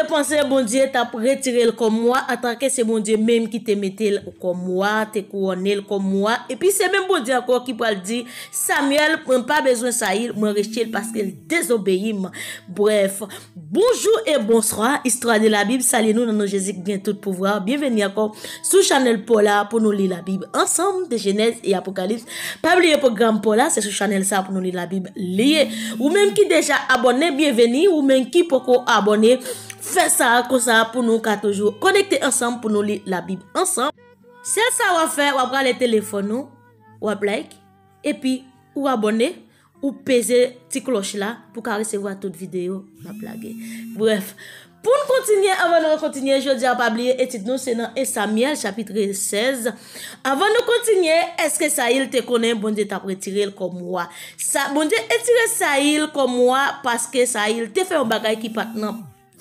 te pensé, bon Dieu, t'a retiré comme moi, en tant que c'est bon Dieu même qui te mettait comme moi, te couronné comme moi. Et puis c'est même bon Dieu encore qui peut le dire, Samuel, moi pas besoin ça, moi rester parce qu'il désobéit. Bref, bonjour et bonsoir, histoire de la Bible, salut nous dans nos Jésus bien tout pouvoir. Bienvenue encore sur Channel Paula pour nous lire la Bible ensemble de Genèse et Apocalypse. Pas oublier le programme Paula, c'est sur Channel ça pour nous lire la Bible liée. Ou même qui déjà abonné, bienvenue, ou même qui peut abonner. Fais ça comme ça pour nous qu'à toujours connecter ensemble pour nous lire la Bible ensemble. C'est ça on va faire, on va prendre le téléphone nous, on va like et puis ou abonner ou peser petit cloche là pour recevoir toute vidéo ma blague. Bref, pour nous continuer avant de continuer, je dis à pas oublier et titre nous c'est dans Samuel chapitre 16. Avant de continuer, est-ce que Saïl te connaît bon Dieu t'a retiré comme moi. Ça bon Dieu retiré Saïl comme moi parce que Saïl te fait un bagage qui pas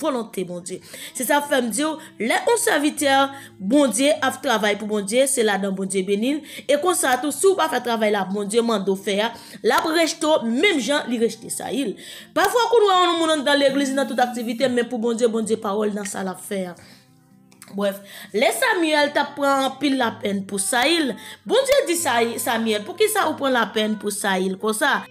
volonté, bon Dieu. C'est ça, fait me dire, les 11 serviteurs, bon Dieu, a travail pour bon Dieu, c'est là dans bon Dieu béni. Et comme ça, tout, si vous pas fait travail là, bon Dieu, mando faire, la resto, même gens, li reste ça, il. Parfois, quand nous dans l'église, dans toute activité, mais pour bon Dieu, parole dans ça l'affaire. Bref, les Samuel t'a prend pile la peine pour Saïl. Bon Dieu dit Samuel, pour qui ça vous prend la peine pour Saïl, comme ça?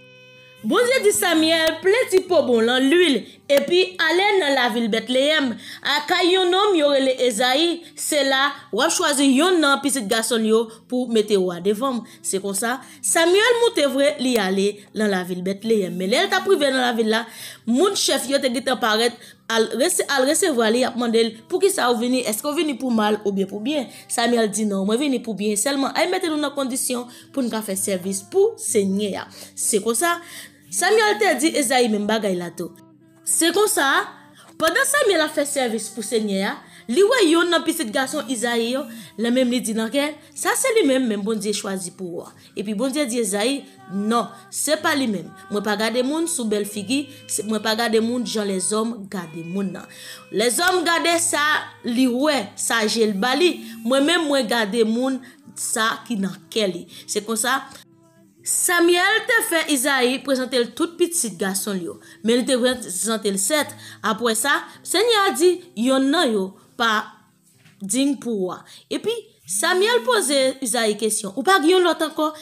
Bon Dieu dit Samuel, pleti po bon lan l'huile, et puis allez dans la ville Bethléem. À yon homme yore le Esaïe, c'est là, ou a choisi yon nan petit garçon yo pour mettre wa devant. C'est comme ça. Samuel monte vrai li aller dans la ville Bethléem. Mais elle t'a privé dans la ville là, moun chef yo te gite paraître al recevoir li a demandé pour qui ça ou venu, est-ce qu'on venu pour mal ou bien pour bien. Samuel dit non, moi venu pour bien seulement. Ay mettez nous dans condition pour nous faire service pour Seigneur. C'est comme ça. Samuel te dit Esaïe même bagay la tout. C'est comme ça, pendant Samuel a fait service pour Seigneur, li wè yon nan petit garçon Isaïe, le même li dit dans quel, ça c'est lui même bon Dieu choisi pour moi. Et puis bon Dieu dit Esaïe, non, c'est pas lui même. Moi pas garder moun sous belle figure, moi pas garder moun genre les hommes garder moun nan. Les hommes garder ça li wè, ça gel bali, moi même moi garder moun ça qui nan quel. C'est comme ça. Samuel te fait Isaïe présenter le tout petit garçon yo, mais il te présenter le 7. Après ça, Seigneur a dit yon nan yo pas digne pour moi. Et puis Samuel pose Isaïe question, ou pas yon l'autre encore?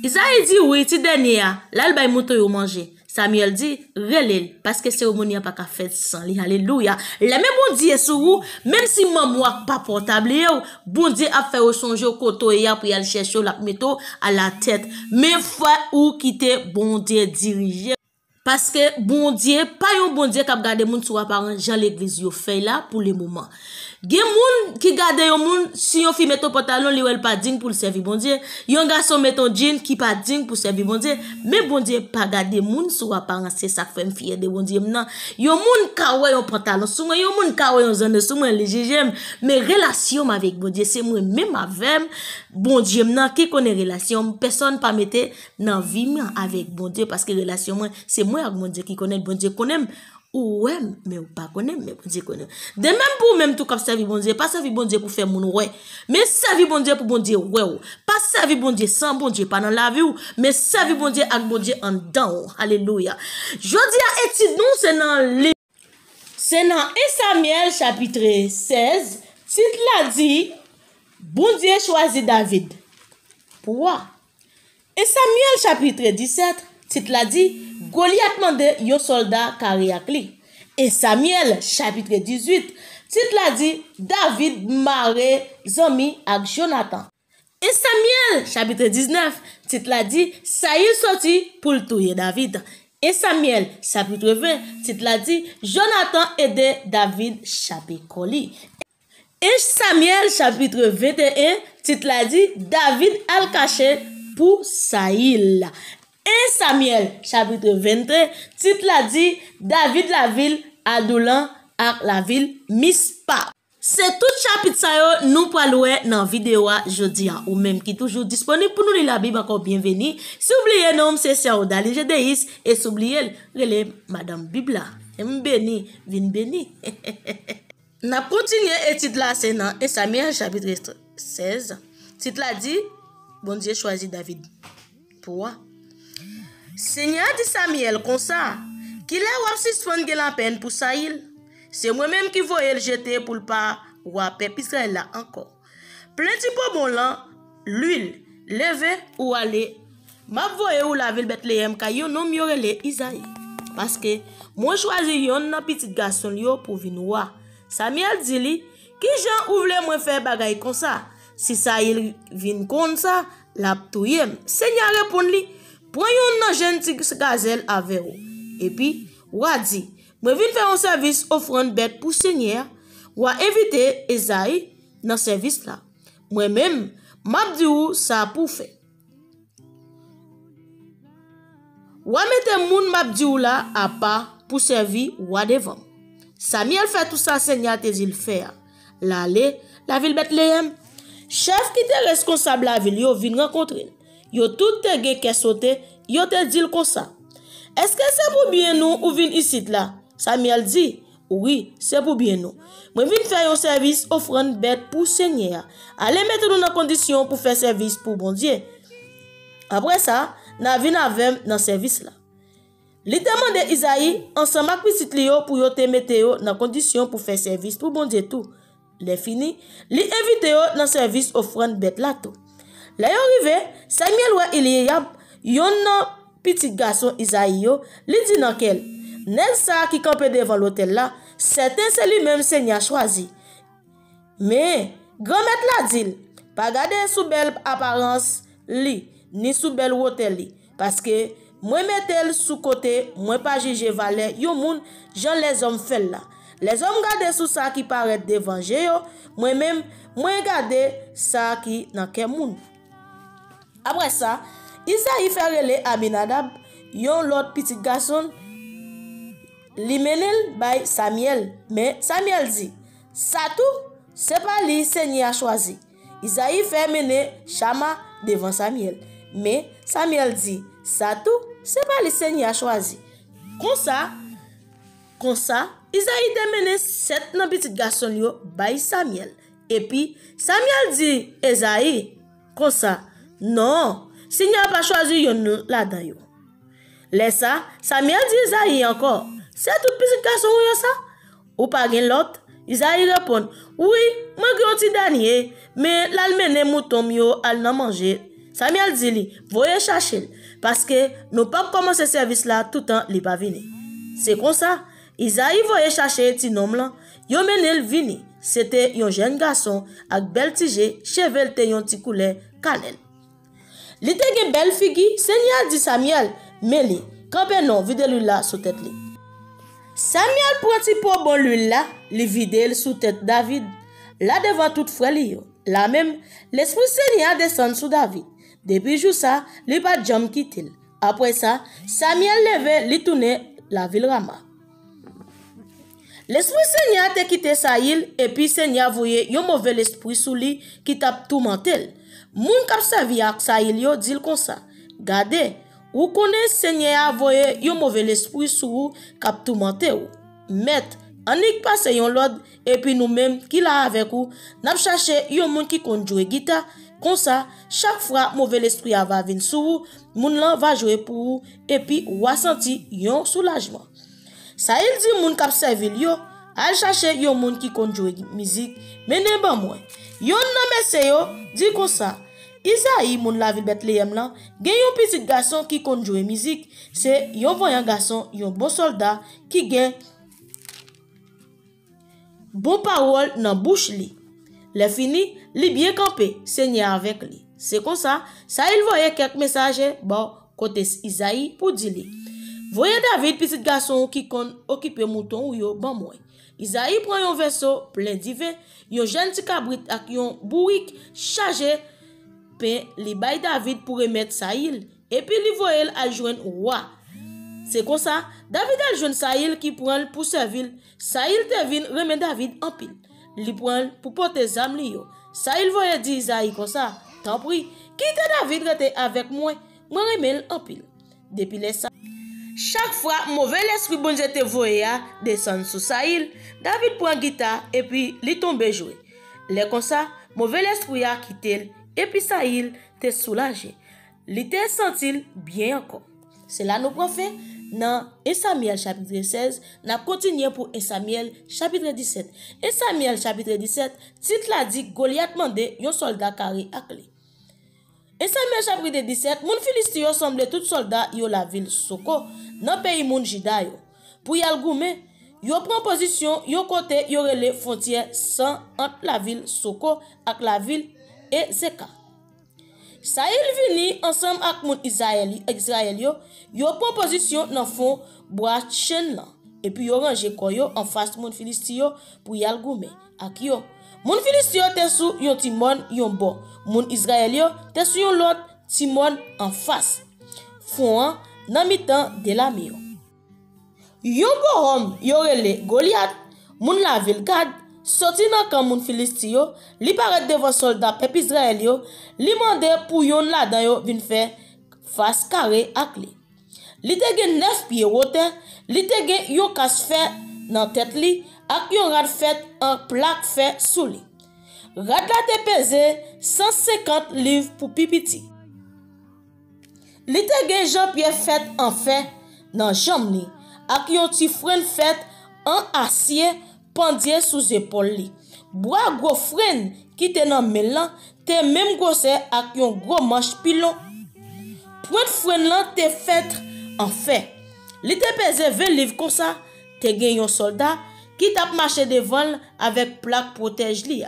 Isaïe dit oui, ti dernier là il bay mouton yo manger. Samuel dit relève parce que cérémonie pas qu'à faire sans li. Alléluia. La même bon Dieu sur vous, même si maman pas portable bon Dieu a fait au songer au koto et pour aller chercher la mettre à la tête. Mais faut ou quitter bon Dieu diriger. Parce que bon Dieu, pas un bon Dieu qui a gardé moun sou apparent Jean l'église yo fait là pour le moment. Gen moun qui garde yon moun si yon fi mette pantalon li wel pas digne pour le servir bon Dieu. Yon garçon mette un jean qui pas digne pour servir bon Dieu. Mais bon Dieu pas garder moun sou apparent c'est ça fait me fier de bon Dieu maintenant. Yon moun ka wè yon pantalon sou moi, yon moun ka wè yon zone sou moi le j'aime. Mais relation avec bon Dieu c'est moi même avec bon Dieu maintenant qui connaît relation personne pas mette dans vie avec bon Dieu parce que relation moi c'est moi avec bon Dieu qui connaît bon Dieu connaît ou ouais mais ou pas connaît mais bon Dieu connaît de même pour même tout comme servir bon Dieu pas servir bon Dieu pour faire mon ouais mais servir bon Dieu pour bon Dieu ouais pas servir bon Dieu sans bon Dieu pas dans la vie mais servir bon Dieu avec bon Dieu en dedans. Alléluia. Je dis à étude nous c'est dans Samuel chapitre 16 titre la dit bon Dieu choisit David pourquoi. Et Samuel chapitre 17 titre la dit Goliath mande yon soldat carrière li. Et Samuel chapitre 18 titre la dit David maré zami ak Jonathan. Et Samuel chapitre 19 titre la dit Saïl sorti pour tuer David. Et Samuel chapitre 20 titre la dit Jonathan aide David chapé coli. Et Samuel chapitre 21 titre la dit David al caché pour Saïl. Et Samuel chapitre 23 titre la dit David la ville Adoulan ak la ville Mispa. C'est tout chapitre ça yo nous parler dans vidéo jodi ou même qui toujours disponible pour nous lire la Bible encore bienvenue. Si oubliez nom c'est Sœur Dali Gédéis et si oubliez relève Madame Bibla. M'béni, vin béni. N'a continué étude là c'est dans Samuel chapitre 16. Titre la dit bon Dieu choisit David. Pourquoi? Seigneur dit Samuel comme ça, qu'il a aussi suspendre la peine pour Saïl. C'est moi-même qui voyais le jeter pour le pas ou à peuple là encore. Plein de bon là, l'huile, lever ou aller. M'a voyé ou la ville Bethléem ka yo nom yo rele Isaïe. Parce que moi choisi yon nan petit garçon yo pour venir voir. Samuel dit li, qui Jean ouvre moi faire bagay comme ça. Si ça il vient comme ça, la touyem. Seigneur répond li, prends yon nan jeune tigre gazelle avec ou. Et puis, ou a dit, moi vinn faire un service offrande bête pour Seigneur, ou a invité Isaïe dans service là. Moi-même, m'a dit ou ça pour faire. Ou a mette moun m'a dit ou là à part pour servir ou a devant. Samuel fait tout ça Seigneur te dit le faire. L'aller, la ville Bethléem, chef qui était responsable la ville yo vinn rencontrer. Yo tout te gen ke sauté, yo te dit comme ça. Est-ce que c'est pour bien nous ou vinn ici là? Samuel dit, oui, c'est pour bien nous. Moi vinn faire un service offrande bête pour Seigneur. Allez mettre nous dans condition pour faire service pour bon Dieu. Après ça, n'a vinn avec dans service là. Li demande Isaïe ensemble avec petit Léo pour yo te mettre yo dans condition pour faire service pour bon Dieu tout. Les fini, li invite yo dans service offrande bête là tout. Là yo arrivé, Samuel wa Eliab yon petit garçon Isaïe yo, li dit dans quel nèg ça qui campait devant l'hôtel là, certain c'est lui-même Seigneur choisi. Mais grand-mère la dit, pas garder sous belle apparence li, ni sous belle hôtel li, parce que moi mettel sous côté, moi pas juger valeur yo moun, Jean les hommes fait là. Les hommes garder sous ça qui paraît devant yo, moi même moi garder ça qui dans quel moun. Après ça, Isaïe fait relé Aminadab, yon l'autre petit garçon, li menel by Samuel. Mais Samuel dit, ça tout, c'est pas lui Seigneur a choisi. Isaïe fait mener Chama devant Samuel. Mais Samuel dit, ça tout, c'est pas lui Seigneur a choisi. Comme ça, Isaïe te mené 7 nan petit garçon yo by Samuel. Et puis, Samuel dit, Isaïe, comme ça, non, Seigneur pas choisi yon là-dedans yo. Laisse ça, Samuel dit Isaïe encore, c'est tout petit garçon yo ça? Ou pas gen l'autre? Isaïe répond, oui, moi gen ti dernier, mais l'almene mouton yo al nan manger. Samuel dit li, voyez chercher, parce que nous pas commencer service là tout temps li pas vini. C'est comme ça, Isaïe voyait chercher ti nom là, yo menel vini. C'était un jeune garçon avec bel tige, chevel te yon ti couleur cannelle. Li te gen belle figi, Seigneur dit Samuel, mais li, campé non, vide l'huile là sous tête li. Samuel prend ti pot bon l'huile là, li vide sous tête David, là devant tout frère li yo. Là même, l'esprit Seigneur descend sous David. Depuis jour ça, li pas jam quitte. Après ça, Samuel levé, li tourne la ville Rama. L'esprit Seigneur te quitté Saïl et puis Seigneur voyait yon mauvais esprit sous lui qui t'a tourmenté. Moun kap servi ak Saïl yo dit comme ça. Gardez, ou connaît Seigneur voyait yon mauvais esprit sous kap tourmenté ou. Met, anik passe yon l'ordre et puis nous-mêmes qui la avec ou, n'a cherché yon moun qui kon jouer guitare. Comme ça, chaque fois mauvais esprit va venir sous moun lan va jouer pour ou et puis ou a senti yon soulagement. Saïl dit moun kap servi yo, al chercher yon moun qui kon jouer musique, mais ne ban moi. Yon nan messe yo, dit comme ça. Isaïe moun la ville Bethléem là, gen yon petit garçon qui kon jouer musique, c'est yon voyant garçon, yon bon soldat qui gen bon parole nan bouche li. Le fini, li bien campé, Seigneur avec lui. C'est comme ça, il voyait quelques messages, bon, côté Isaïe pour dire li. Voyez David, petit garçon qui kon occupé mouton ou yo, bon moi. Isaïe prend un vaisseau plein d'ivin, yon jeune ti cabrit ak yon bourrique chargé, pain li bay David pour remettre Saïl, et puis li voyel al joindre roi. C'est comme ça, David al joindre Saïl qui prend pour servir. Saïl te vin remet David en pile. Li prend pour porter zam li yo. Saïl voyait dit Isaïe comme ça, tant pis, quitte David rete avec moi remel en pile. Depuis les ça, chaque fois mauvais esprit bon Dieu te voyait descendre sous Saïl, David prend guitare et puis li tombe jouer. Les comme ça, mauvais esprit a quitté et puis Saïl te soulagé. Li te senti bien encore. C'est là nous prend fin dans 1 Samuel chapitre 16, n'a continué pour 1 Samuel chapitre 17. 1 Samuel chapitre 17, titre la dit Goliath mandé yon soldat carré à clé. 1 Samuel chapitre 17, moun Filistio semble tout soldat yo la ville Soko, dans pays moun Jida yo. Pour yal goume, yo prend position yo côté yo relé frontière sans entre la ville Soko ak la ville Ezeka. Saïl vini ensemble ak moun Israël yo prend position dans fond bois chen là et puis yo range koyo en face moun Filistio pour yal goume ak yo. Moun Filistio te sou yon timon yon bon. Moun Israël te sou yon lot timon en face. Fon nan mitan de la miyo. Yon borom yorele Goliath, moun la ville Gad, sorti nan kan moun Filistio, li paret devant soldat pep Israël yo, li mande pour yon la dan yo vin fè face carré ak li. Li te gen 9 pieds wote, li te gen yon kas fè nan tête li, ak yon rad fèt en plaque fè sou li. Rad la te pese 150 livres pour pipiti. Li te gen Jean-Pierre fèt en fè nan jamb li, ak yon ti fren fèt en acier pendie sous épaule li. Bois gros fren qui te nan melan te même gosse ak yon gros manche pilon. Point fren lan te fèt en fè. Li te pese 20 livres comme ça, te gen yon soldat qui tap marché devant avec plaque protège li.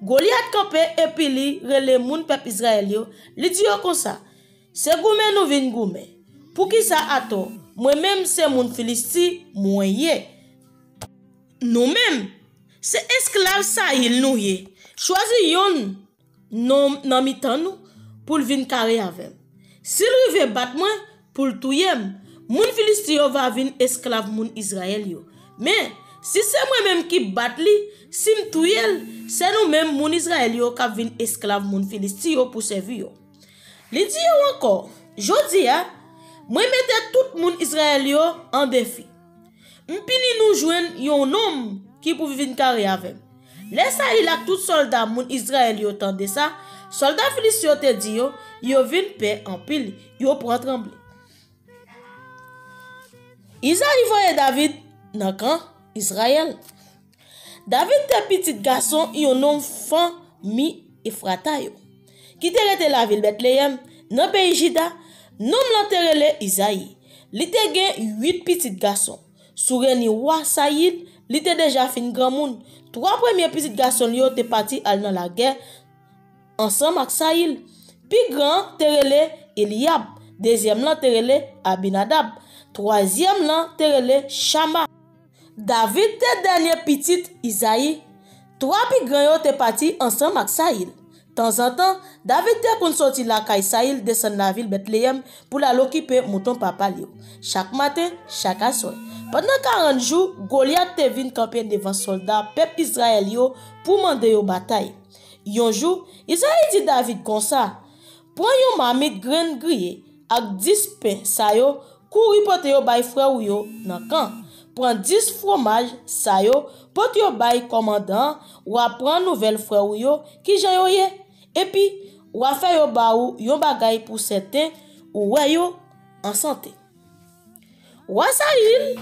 Goliath campé et puis li rele moun pep Israël yo, li di yo comme ça. C'est goume nou vin goume. Pour qui ça ato? Moi-même c'est moun Filisti moyen. Nous-même c'est esclave Saïl nou ye. Choisi yon nan mitan nou pour vin carré avec. S'il rive bat moi pour touyem, moun Filisti yo va vin esclave moun Israël yo. Mais si c'est moi-même qui bat li, si m'touyel, c'est nous-mêmes moun Israël yo qui vin esclave moun Filisti yo pour servir yo. Li di yo encore, jodi a, moi mette tout moun Israël yo en défi. M'pini nou jwen yon homme qui pou vin carré avec. Laisse il ak tout soldat moun Israël yo tande ça, soldat Filistio te di yo vin paix en pile, yo prend trembler. Isaïe voye David nan kan Israël. David te petit garçon yon nom fan mi Efrata yo. Qui te rete la ville Bethléem nan pays Jida, nom lanterele Isaïe. Li te gen 8 petits garçons. Soureni roi Saïl, li te déjà fin grand moun. 3 premiers petits garçons yo te parti al nan la guerre ensemble ak Saïl. Pi grand terele Eliab, deuxième lan terele Abinadab, troisième lan terele Shama. David te dernier petit Isaïe. 3 pi grand yo te parti ensemble ak Saïl. Temps en temps, David te kon sorti la kay Saïl descend la ville Bethléem pour la l'occuper mouton papa li yo. Chaque matin, chaque soir. Pendant 40 jours, Goliath te vin camper devant soldat peuple Israël yo pour mande yo bataille. Yon jour, Isaïe dit David comme ça: "Prends yon marmite grain grillé ak 10 pain sa yo, kouri pote yo bay frère yo nan camp. Prends 10 fromage sa yo, pote yo bay commandant, ou apprend nouvelle frère yo qui jan yo ye. Et puis, ou a fait yo ba ou yon bagay pour certains ou wè yo en santé." Ou Saïl,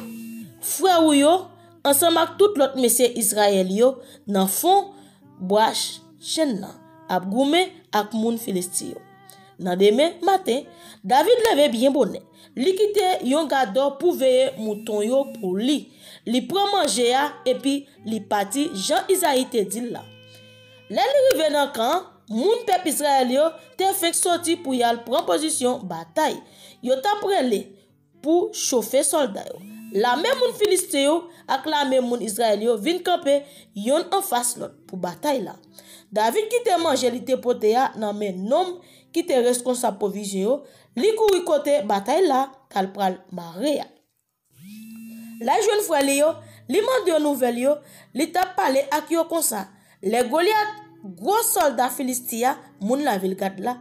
frère yo, ensemble avec tout l'autre monsieur Israël yo, nan fond bois chen nan, ap goume ak moun Filistio. Nan demain matin, David leve bien bonnet. Li kite yon gado pour veiller mouton yo pour li. Li prend manger ya et puis li parti Jean Isaïe te dit là. Là li rive nan kan, moun peuple Israël yo te fait sorti pour yal prend position bataille. Yo ta prele pour chauffer soldat yo. La même moun Filistio ak la même moun Israël yo vin camper yon en face l'autre pour bataille là. David qui te manger li te pote ya nan men nom qui te responsable provision yo, li kouri côté bataille là kal pral mare ya. La jeune frère li yo, li mande yon nouvelle yo, li ta parler ak yo comme ça. Les Goliath, gros soldat Filistia, moun la ville Gad la,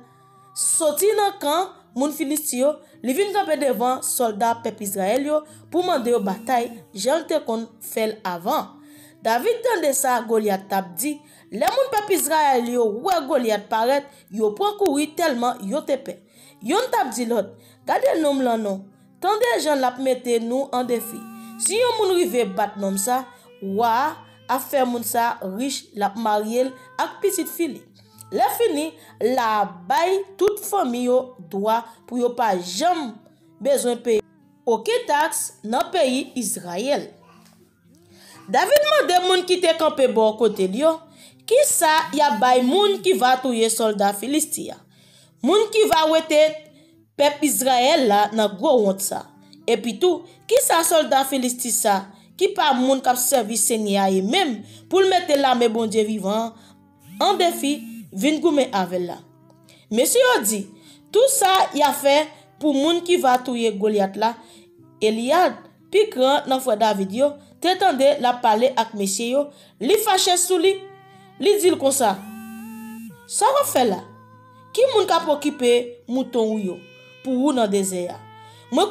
sorti nan camp moun Filistio, li vin camper devant soldat peuple Israël yo pour mande yo bataille, jan te kon fel avant. David tande ça Goliath tap di, les moun peuple Israël yo wè Goliath paraît, yo prend courir tellement yo te pe. Yon tap di l'autre, gade nom lan non, Tandis gens la mette nous en défi. Si yon moun rive bat nom ça, wa a fait moun ça riche la mariel ak petite fille. Le fini la bay toute famille yo droit pour yo pas jamais besoin payer aucun taxe dans pays Israël. David mande moun qui te campé bon côté liyo, qui ça y a bay moun qui va tuer soldat philistia. Moun qui va wete peuple Israël là nan gros honte ça. Et puis tout, qui ça soldat philistia ça, qui pas moun k'ap servi Seigneur et même pour mettre l'armée bon Dieu vivant en défi vin goumen avec là. Monsieur a dit, tout ça y a fait pour moun qui va tuer Goliath là. Eliad, pi grand nan frère David yo, t'entendait la parler avec monsieur yo, li fâché sou li dit comme ça. Ça va faire là. Qui moun k'ap occuper mouton ou yo pour ou dans désert. Moi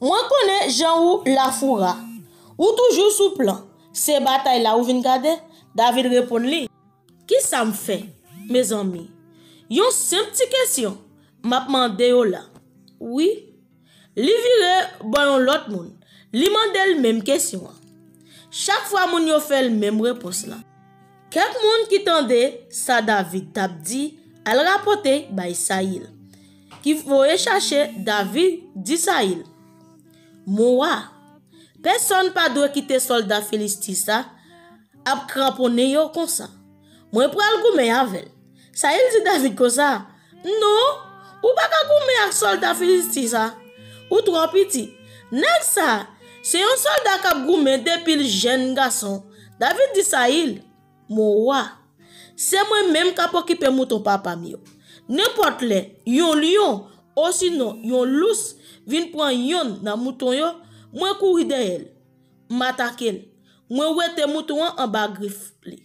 connais Jean ou la foura. Ou toujours sous plan. Ces batailles là ou vin garder. David répond li. Qui ça me fait, mes amis? Yon simple petite question. M'a demandé yo là. Oui. Li vire bon l'autre moun. Li mande le même question. Chaque fois moun yo fait le même réponse là. Quelques moun qui tendait ça David t'a dit, elle rapporté by Saïl. Qui voulait chercher David dit Saïl. Moi, personne pas doit quitter soldat philistin ça, ap cramponné yo comme ça. Moi pral goumen avec. Saïl dit David comme ça. Non, ou pas ka goumen avec soldat philistin ça. Ou trop petit. Nèg ça, c'est un soldat qui a goumen depuis le jeune garçon. David dit Saïl, moi, c'est moi-même qui a occupé mouton papa mio. N'importe le, yon lion, ou sinon yon lousse, vin prend yon dans mouton yo, moi courir derrière, m'attaquer, moi wete mouton en bas griffe li.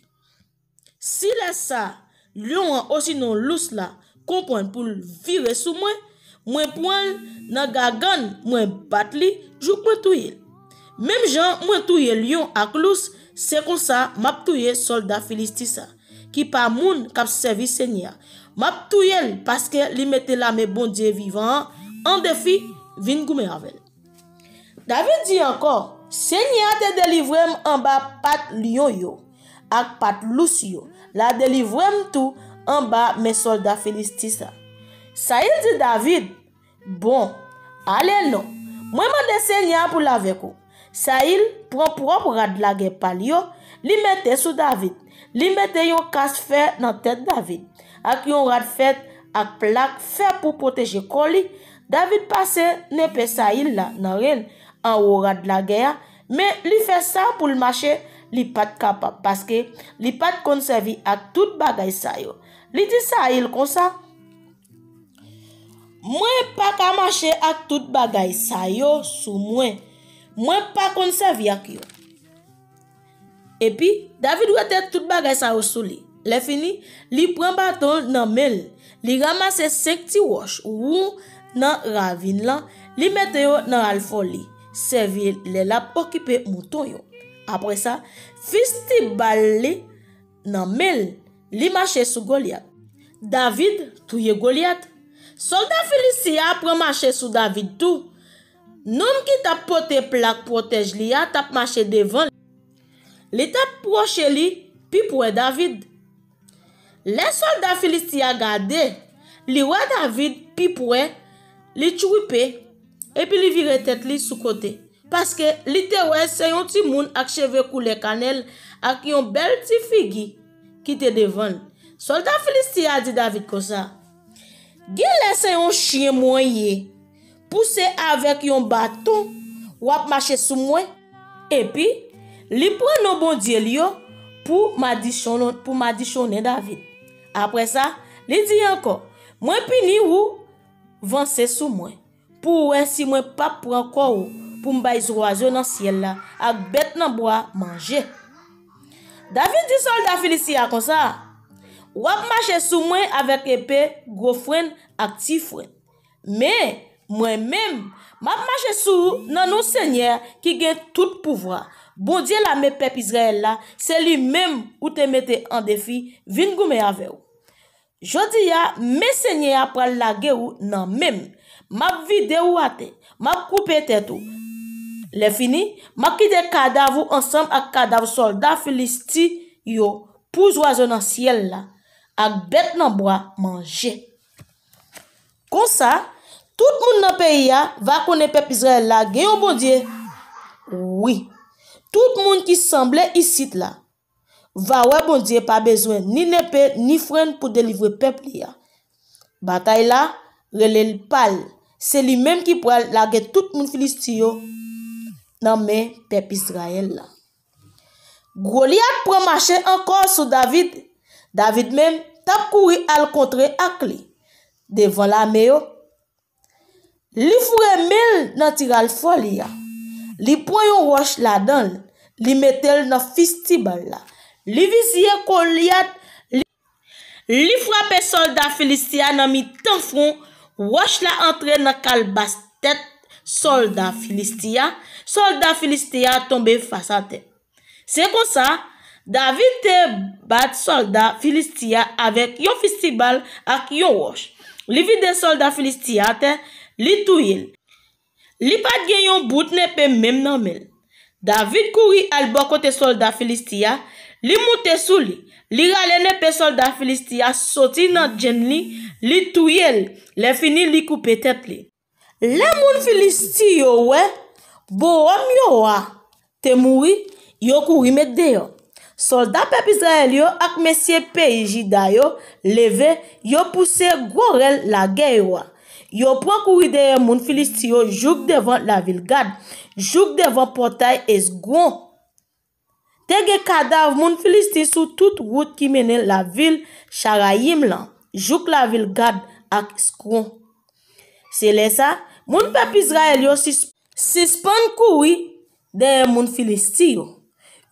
Si laisse ça, lion ou sinon lousse là, comprendre pour virer sous moi prend nan gagan, moi bat li, jou moi touye. Même Jean, moi touye lion ak lousse, c'est comme ça m'a touye soldat philistin ça, qui pas moun k'ap servi Seigneur. M'a touye parce que li mette la me bon Dieu vivant en défi vin goumen avec. David dit encore, Seigneur te délivré en bas pat lion yo, ak pat lousse yo, la délivré tout en bas mes soldats philistin ça. Saïl dit David, bon, allez non, moi mande Seigneur pour la avec vous. Saïl prend propre rad la guerre palio, li mette sous David, li mette yon casse fer dans tête David, ak yon rad fait ak plaque fait pour protéger Koli. David passe n'épée Saïl là nan ren en haut rad la guerre, mais li fait ça pour le marcher, li pas capable parce que li pas conservé ak tout bagay sa yo. Li dit Saïl comme ça, moi pas ka marcher ak tout bagay sa yo sous moi pas conservé ak yo. Et puis David ou était tout bagay sa yo sous li. Le fini, li prend bâton nan mel, li ramasse 5 ti roche ou nan ravine là, li mette yo nan alfoli, servi le la occuper mouton yo. Après ça, fils ti balle nan mel, li marche sous Goliath. David touye Goliath. Soldat philistin prend marcher sous David tout. Nom qui t'a porté plaque protège li a t'a marché devant. Li t'a proche li puis pour David. Les soldats philistins gardé, li wa David puis pour li chouipé et puis li vire tête li sous côté parce que li te wè c'est un petit moun ak cheveux couleur cannelle ak yon bel ti figi qui te devant. Soldat philistin a dit David comme ça. Gè laisse un chien moyen pousser avec un bâton ou ap marcher sous moi et puis li prend nos bon Dieu li yo pour m'additionner David. Après ça, li dit encore, moi pini ou vancer sous moi pour si moi pas prend corps pour m'bay oiseau dans ciel là ak bête dans bois manger. David dit soldat philistin comme ça. Ou ap marcher sous moi avec épée, gros frein ak ti frein. Mais moi-même, m'a marcher sous nan nou Seigneur qui gen tout pouvoir. Bon Dieu la me peuple Israël là, c'est lui-même ou te mette en défi, vin goumen avec ou. Jodi ya, mes Seigneur pral la guerre ou nan même. m'a vidé ou ate, m'a coupé tête ou. Les fini, m'a quitté cadavre ensemble avec cadavre soldat Philistin yo pour oiseau dans ciel là, avec bête dans bois manger. Comme ça, tout le monde dans le pays va connaître peuple Israël là, gen yon bon Dieu. Oui. Tout le monde qui semblait ici là, va ouais bon Dieu pas besoin ni épée ni frein pour délivrer peuple là. Bataille là, relève pal. C'est lui-même qui pourra laguer tout le monde philistin dans mes peuple Israël là. Goliath prend marcher encore sur David. David même t'a couru à le contrer avec lui. Devant l'armée yo. Li foure mel dans tiral folie ya. Li prend yon roche là-dedans. Li mettel dans festival là. Li visye Goliath. Li frappe soldat philistin dans mi temps front. Roche la entre dans calbas tête soldat philistin. Soldat philistin tombé face à terre. C'est comme ça, David te bat soldat philistin avec yon festival ak yon roche. Li vide soldat philistin te, li touye. Li pat gen yon bout nepe même nan mel. David couri al bon côté soldat philistin, li monte sou li. Li rale nepe soldat philistin sorti nan jen li touye. Le fini li coupe tête li. Le moun philistin yo ouais, bo homme yo wa, te mouri, yo couri met deyo. Soldat peuple Israël yo ak messieurs pays Juda yo levé, yo poussé gorel la guerre. Yo prend courir derrière moun philistin yo jouk devant la ville Gad, jouk devant portail Esgon. Tege cadavre moun philistin sous toute route qui mène la ville Charayim lan, jouk la ville Gad ak Esgon. C'est là ça, moun peuple Israël yo suspend courir derrière moun philistin yo.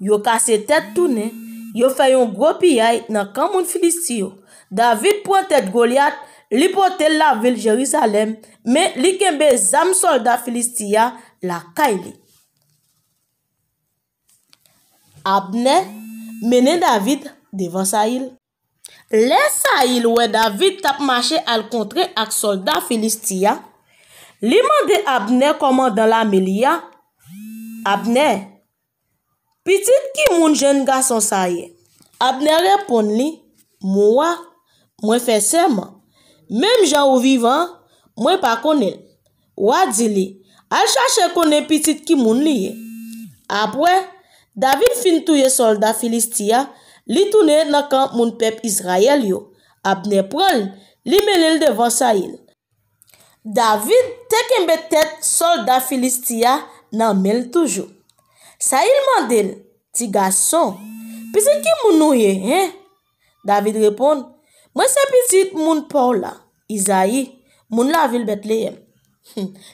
Yo cassé tête tourné, yo fait un gros pillage dans camp moun philistin yo. David prend tête Goliath, li porte la ville Jérusalem, mais li kembe zam soldat philistin la kaili. Abner mène David devant Saïl. Les Saïl ouais David tap marché al contrer ak soldat philistin. Li mande Abner commandant la Melia. Abner, petit qui moun jeune garçon sa ye. Abner répond li, moi fait serment. Même gens ou vivant, moi pas connaît. Wa di li, al chercher connaît petit qui moun li. Après, David fin touye soldat philistin, li tourne dans camp moun peuple Israël yo. Abner prend, li menel devant Saïl. David te kembe tête soldat philistin nan mel toujours. Saïl mandel, ti garçon, petit qui moun nou ye, hein? David répond, moi c'est petit moun Paula, Isaïe, moun la ville Bethléem.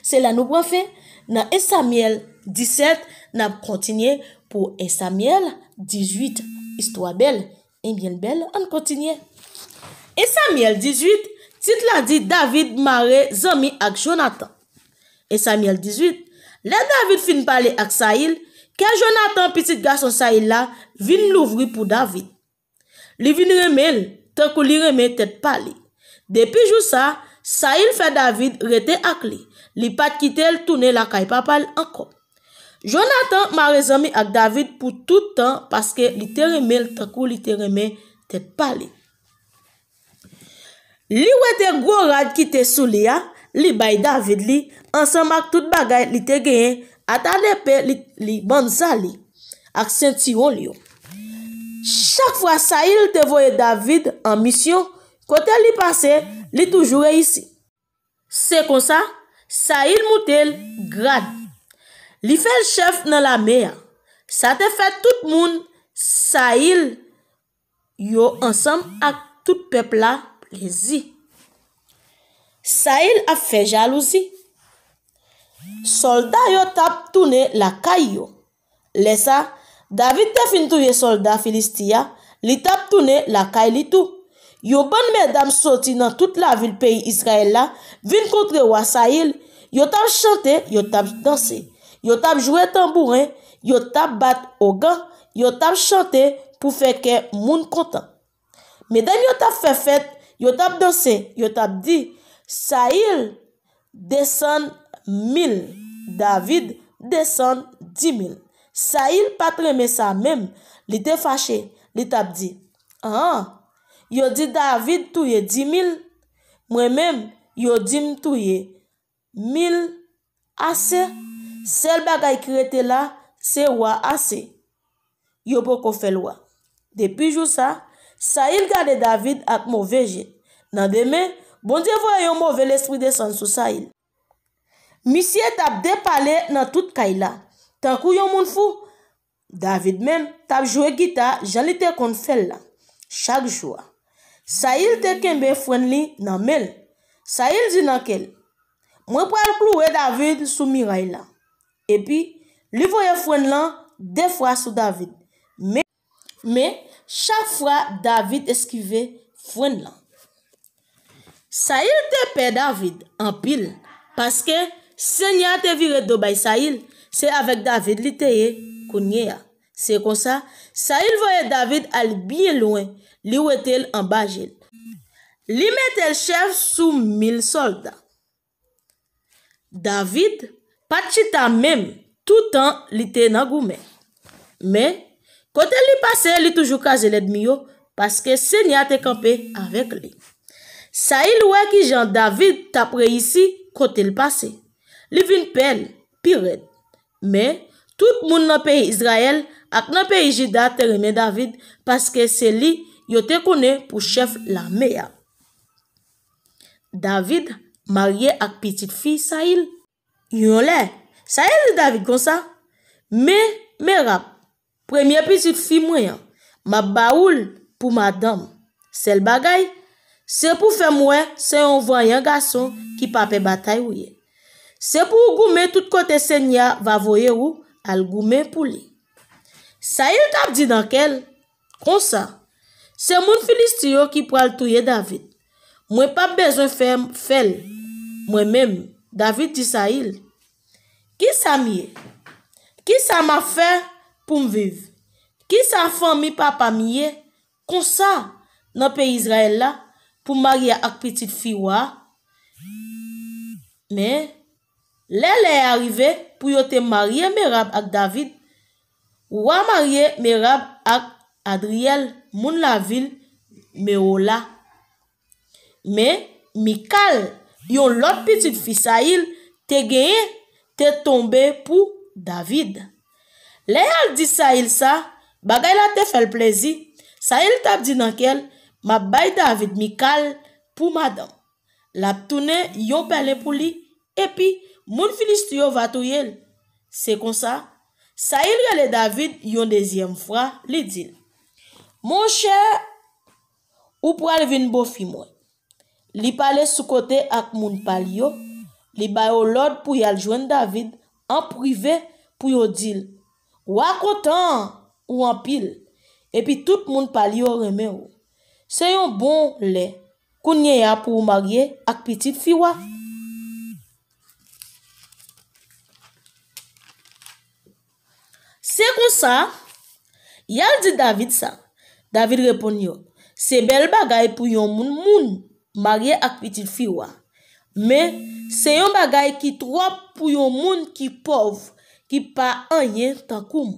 C'est là nous prenons fait dans 1 Samuel 17, n'a continué pour 1 Samuel 18, histoire belle, et bien belle, on continue. 1 Samuel 18, titre la dit David maré zami ak Jonathan. 1 Samuel 18, là David fin parler ak Saïl, que Jonathan petit garçon Saïl là vin l'ouvrir pour David. Li vin remel, tant que li remet tête pali. Depuis jour ça, Saïl fait David rete ak li. Li pat kite l tourner la kay papal encore. Jonathan maré zami ak David pour tout temps parce que li te remel tant que li te remet tête pali. Li wete gros rad qui te sou li ya, li bay David li, ensemble ak tout bagay li te genye, atade li banzali, ak ceinturon li yo. Chaque fois Saïl te voye David en mission, côté li passe, li toujours ici. C'est comme ça, Saïl moutel grade. Li fait le chef dans la mer. Ça te fait tout le monde, Saïl, yo ensemble ak tout peuple là, plaisir. Saïl a fait jalousie. Soldat yo tap tourné la caillou. Laissa, David te fin touye soldat philistia, li tap tourné la caille tout. Yo bonne mesdames sorti dans toute la ville pays Israël là, vin contre roi Saïl, yo tap chanter, yo tap danser, yo tap jouer tambourin, yo tap bat au gant, yo tap chanter pour faire que moun content. Mesdames yo tap fait fête, yo tap danser, yo tap dit Saïl descend 1000. David descend 10 000. Saïl pas tremé ça même. Il était fâché. Il t'a dit, ah, yo dit David touye 10 000. Moi-même, yo dit m touye 1000 assez. Seul bagay qui était là, c'est roi assez. Yo poko fait loi. Depuis jour ça, Saïl garde David avec mauvais jet. Dans demain, bon Dieu voye un mauvais l'esprit descend sur Saïl. Monsieur t'a dépalé dans toute kaila. Tant kou yon moun fou. David même t'a joué guitare, j'en était kon fait là. Chaque jour. Saïl te kembe fwen li nan mel. Saïl dit nan kel. Moi pral clouer David sous muraille là. Et puis, lui voye fwen lan deux fois sous David. Mais chaque fois David esquivait fwen lan. Saïl te paie David en pile parce que Seigneur te viré de bay Saïl, c'est avec David li te kounye. C'est comme ça, Saïl voyait David aller bien loin, li wetel en bagel. Li mettait le chef sous 1000 soldats. David pas chita même tout temps li te nan goumè. Mais côté li passe, li toujours kaze l'ennemi yo parce que Seigneur te campé avec lui. Saïl ouais qui Jean David t'a pré ici côté le passé. Li vin pen, pire. Mais tout moun dans pays Israël ak dans pays Juda te reme David parce que c'est lui yo te connaît pour chef l'armée. David marié ak petite fille Saïl. Yon lè, Saïl David comme ça. Mais rap, première petite fille moyen, ma baoul pour madame. Sel bagay, c'est pour faire moi, c'est un voyant garçon qui pape bataille ouye. C'est pour goumer tout côté Seigneur va voyer ou al goumer pour lui. Saïl t'a dit dans quel comme ça. C'est mon Philistio qui pral touyer David. Moi pas besoin faire fel. Moi-même, David dit Saïl. Qui ça mieux? Qui ça m'a fait pour me vivre? Qui ça famille papa mieux? Comme ça dans pays Israël là pour marier avec petite fille wa. Mais l'elle est arrivé pour yo te marier Merab avec David. Ou a marié Merab avec Adriel, moun la ville Meola. Mais Mikal, yon l'autre petite fille Saïl, te gagné, te tombé pour David. Léal dit Saïl ça, bagay la te fait le plaisir. Saïl t'a dit dans quel, ma bay David Mikal pour madame. La tourné yon pelé pour lui, et puis, moun Filistio va touyer. C'est comme ça. Saïl rele David yon deuxième fois, li dit, mon cher, ou pral vin bofi moi. Li pale sous côté ak moun palio, li bayo l'ordre pour yal joindre David en privé pour yo dil. Ou a content ou en pile. Et puis tout moun palio reme ou. C'est un bon lait. Kounye ya pour marier ak petite fille wa. C'est comme ça. Yal dit David ça. David répond yo. C'est bel bagay pour yon moun marié ak petite fille wa. Mais c'est yon bagay qui trop pour yon moun qui pauvre, qui pas rien tant koum.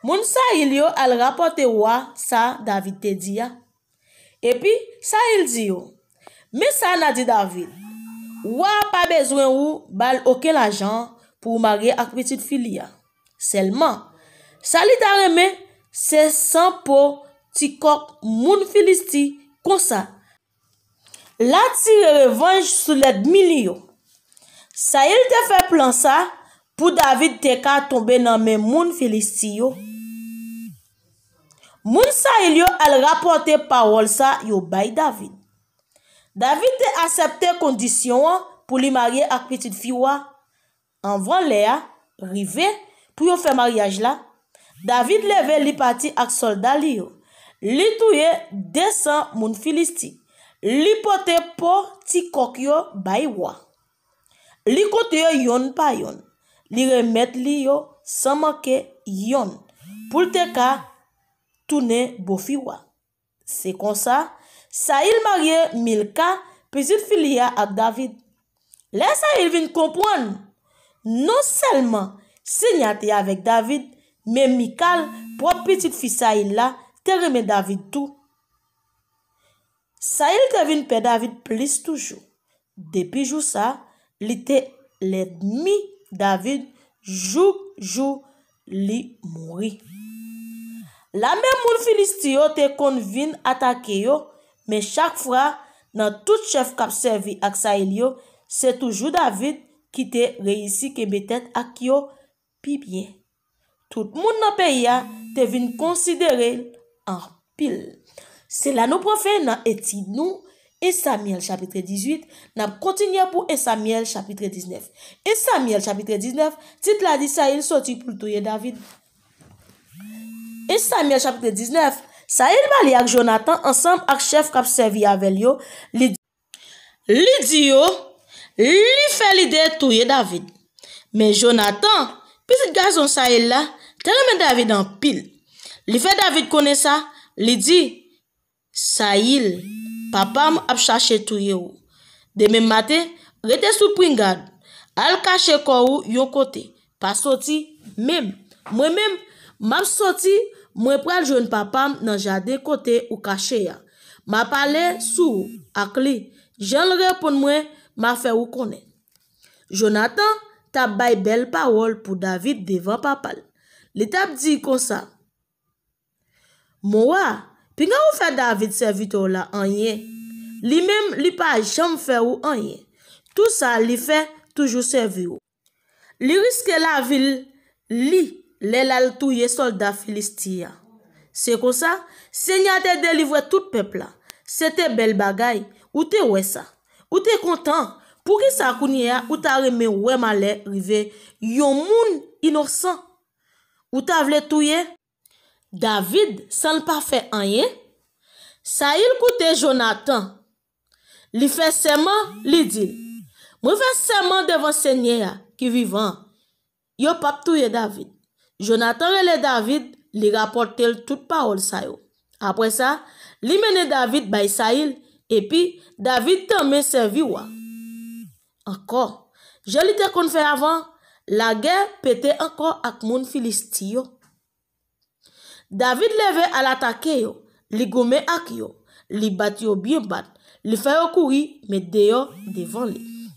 Moun sa il yo al rapporte wa ça David te dit ya. Et puis ça il dit yo. Mais ça n'a dit David. Wa pas besoin ou bal aucun l'argent pour marier ak petite fille ya. Seulement ça li ta remè c'est sans pour ti kok moun Filisti comme ça. La tire revanche sur l'ennemi yo. Saïl te fait plan ça pour David te ka tomber dans men moun Filisti yo. Moun Saïl yo al rapporter parole ça yo bay David. David te accepté condition pour li marier ak petite fille wa. Avant Léa rivé pour yo faire mariage là. David leve li parti ak soldat li yo. Li touye 200 moun Filisti. Li pote po ti kok yo bay wa. Li kote yo yon pa yon. Li remet li yo sans manquer yon. Pour te ka tourner bofi wa. C'est comme ça. Saïl marié Milka, petite fille ak David. Là, Saïl vient comprendre. Non seulement Seigneur avec David, mais Michal, propre petite fille Saïl là, te remet David tout. Saïl te vient père David plus toujours. Depuis jour ça, il était l'ennemi David, jour li mouri. La même moun Filistio te kon vin attaquer yo, mais chaque fois, dans tout chef k'ap servi ak Saïl yo, c'est toujours David qui te réussi ke betet ak yo pi bien. Tout moun nan pays te vin considérer en pile. C'est là nous prenons fait dans étude nous et Samuel chapitre 18, n'a continué pour Samuel chapitre 19. Et Samuel chapitre 19, titre la dit Saïl sorti pour tuer David. Et Samuel chapitre 19, Saïl bali ak Jonathan ensemble ak chef k'ap servi avec yo, li dit yo, li fait l'idée tuer David. Mais Jonathan, petit garçon Saïl là, te remet David en pile. Li fait David connaît ça, li dit Saïl, papa m'ap cherché touye ou. De même matin, rete sous pringade. Al caché ko yon côté. Pas sorti même. Moi-même, m'ap sorti, moi pral joindre papa dans jardin côté ou caché ya. M'a parlé sous ak li. Jean répond moi, m'a fait ou connaît. Jonathan t'a bay belle parole pour David devant papa. Li t'a dit comme ça. Moi, puis quand vous faites David serviteur là en rien, lui-même li pas jamais fait ou en rien. Tout ça li fait toujours servir. Li risque la ville li l'el touye soldat philistia. C'est comme ça, Seigneur te délivré tout peuple là. C'était belle bagaille. Ou te ouais ça. Ou te content. Pour qui ça kounia ou ta remé ouais malé rive yon moun innocent. Ou ta vle touye David sans pas faire rien. Saïl koute Jonathan. Li fait serment, li dit. Moi fais serment devant Seigneur qui vivant. Yo pas touye David. Jonathan relè David, li rapporte toute parole sa yo. Après ça, li mène David bay Saïl et puis David t'a servi wa. Encore, je li te kon fait avant, la guerre pétait encore ak moun Filistio. David levé à l'attaquer yo, li gome ak yo, li bat yo bien bat, li fait yo courir mais dehors devant li.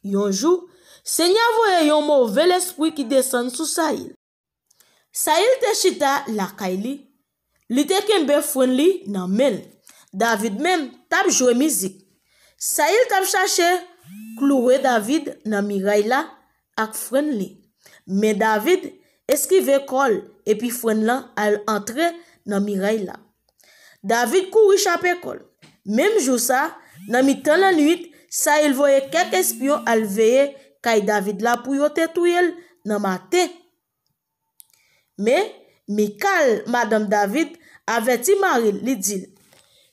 Yon jour, Seigneur voye yon mauvais esprit qui descend sous Saïl. Saïl te chita la kaili, li te kembe fwen li nan men. David même tap joué musique. Saïl tap cherché clouer David nan miraille la ak fwen li. Mais David esquive kol et puis fwen la al entre nan miraille la. David couri chapé kol. Même jour ça, nan mi-temps la nuit, Saïl voye quelques espions al veiller kay David la pou yo te touyel nan matin. Mais Michal, madame David, averti Marie, li dit,